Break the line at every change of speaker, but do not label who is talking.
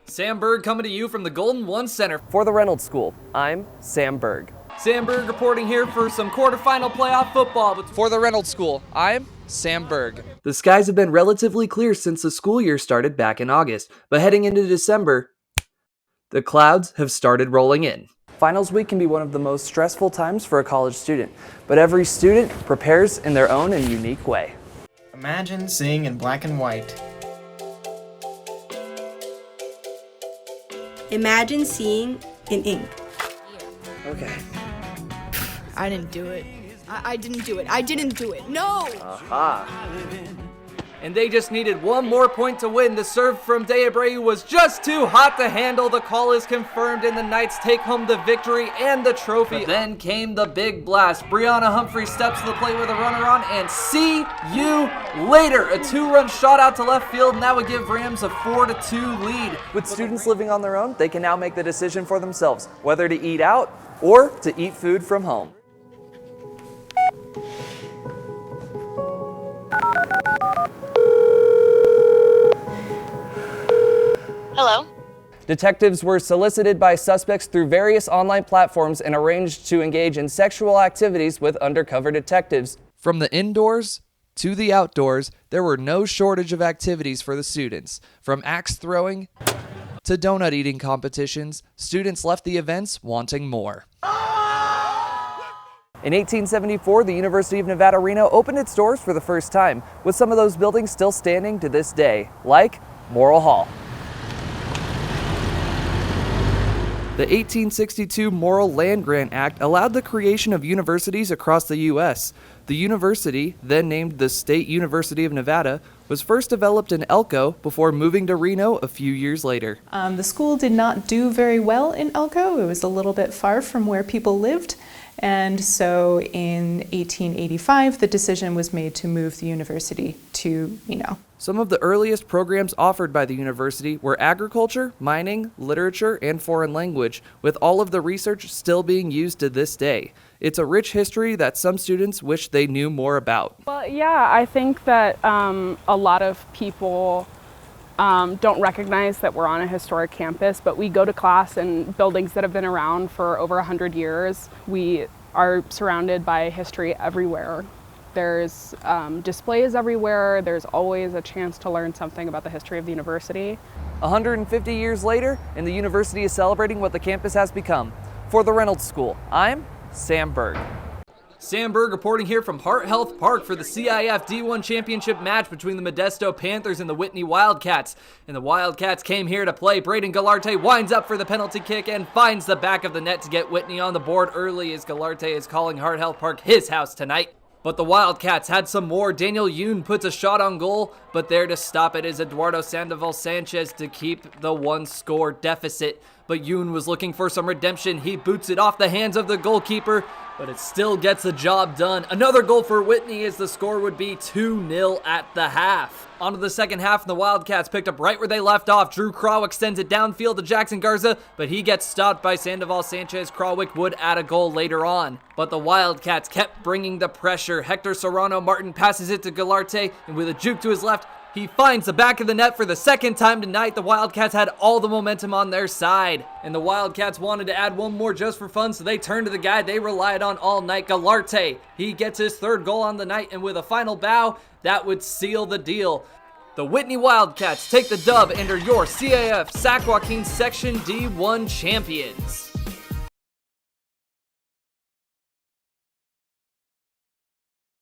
Sam Berg coming to you from the Golden One Center.
For the Reynolds School, I'm Sam Berg.
Sam Berg reporting here for some quarterfinal playoff football.
For the Reynolds School, I'm Sam Berg.
The skies have been relatively clear since the school year started back in August, but heading into December, the clouds have started rolling in. Finals week can be one of the most stressful times for a college student, but every student prepares in their own and unique way.
Imagine seeing in black and white.
Imagine seeing in ink.
Okay.
I didn't do it. I didn't do it. I didn't do it. No!
Aha.
And they just needed one more point to win. The serve from De Abreu was just too hot to handle. The call is confirmed and the Knights take home the victory and the trophy. But then came the big blast. Brianna Humphrey steps to the plate with a runner on, and see you later. A 2-run shot out to left field, and that would give Rams a 4-2 lead.
With students living on their own, they can now make the decision for themselves, whether to eat out or to eat food from home.
Hello?
Detectives were solicited by suspects through various online platforms and arranged to engage in sexual activities with undercover detectives.
From the indoors to the outdoors, there were no shortage of activities for the students. From axe throwing to donut eating competitions, students left the events wanting more.
In 1874, the University of Nevada, Reno opened its doors for the first time, with some of those buildings still standing to this day, like Morrill Hall. The 1862 Morrill Land Grant Act allowed the creation of universities across the U.S. The university, then named the State University of Nevada, was first developed in Elko before moving to Reno a few years later.
The school did not do very well in Elko. It was a little bit far from where people lived. And so in 1885, the decision was made to move the university to Reno.
Some of the earliest programs offered by the university were agriculture, mining, literature, and foreign language, with all of the research still being used to this day. It's a rich history that some students wish they knew more about.
Well, yeah, I think that a lot of people don't recognize that we're on a historic campus, but we go to class in buildings that have been around for over 100 years. We are surrounded by history everywhere. There's displays everywhere. There's always a chance to learn something about the history of the university.
150 years later, and the university is celebrating what the campus has become. For the Reynolds School, I'm Sam Berg.
Sam Berg reporting here from Heart Health Park for the CIF D1 Championship match between the Modesto Panthers and the Whitney Wildcats. And the Wildcats came here to play. Braden Galarte winds up for the penalty kick and finds the back of the net to get Whitney on the board early, as Galarte is calling Heart Health Park his house tonight. But the Wildcats had some more. Daniel Yoon puts a shot on goal, but there to stop it is Eduardo Sandoval Sanchez to keep the one-score deficit. But Yoon was looking for some redemption. He boots it off the hands of the goalkeeper, but it still gets the job done. Another goal for Whitney, as the score would be 2-0 at the half. On to the second half, and the Wildcats picked up right where they left off. Drew Krawick sends it downfield to Jackson Garza, but he gets stopped by Sandoval Sanchez. Krawick would add a goal later on, but the Wildcats kept bringing the pressure. Hector Serrano Martin passes it to Galarte, and with a juke to his left, he finds the back of the net for the second time tonight. The Wildcats had all the momentum on their side, and the Wildcats wanted to add one more just for fun, so they turned to the guy they relied on all night, Galarte. He gets his third goal on the night, and with a final bow, that would seal the deal. The Whitney Wildcats take the dub and are your CAF Sac Joaquin Section D1 champions.